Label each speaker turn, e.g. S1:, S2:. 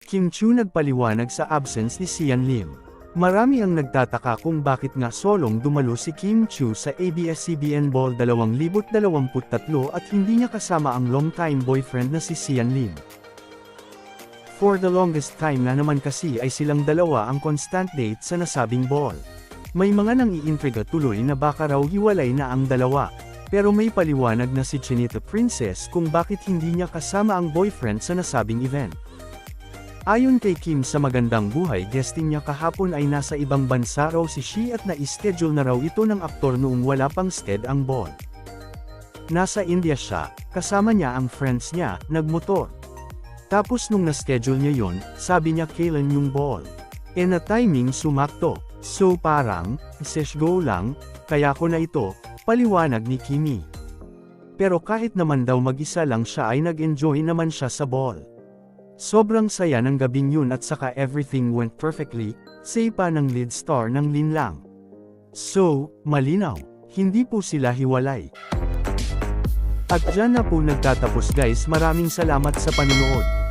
S1: Kim Chiu nagpaliwanag sa absence ni Sian Lim. Marami ang nagtataka kung bakit nga solong dumalo si Kim Chiu sa ABS-CBN Ball 2023 at hindi niya kasama ang long-time boyfriend na si Sian Lim. For the longest time na naman kasi ay silang dalawa ang constant date sa nasabing ball. May mga nang-iintriga tuloy na baka raw hiwalay na ang dalawa, pero may paliwanag na si Chinita Princess kung bakit hindi niya kasama ang boyfriend sa nasabing event. Ayon kay Kim sa Magandang Buhay, guesting niya kahapon ay nasa ibang bansa raw si Shi at na-schedule na raw ito ng aktor noong wala pang sked ang ball. Nasa India siya, kasama niya ang friends niya, nagmotor. Tapos nung na-schedule niya yon, sabi niya kailan yung ball. E na timing sumakto, so parang, sesh go lang, kaya ko na ito, paliwanag ni Kimi. Pero kahit naman daw mag-isa lang siya ay nag-enjoy naman siya sa ball. Sobrang saya ng gabing yun at saka everything went perfectly, say pa ng lead star ng Linlang. So, malinaw, hindi po sila hiwalay. At dyan na po nagtatapos guys, maraming salamat sa panunood.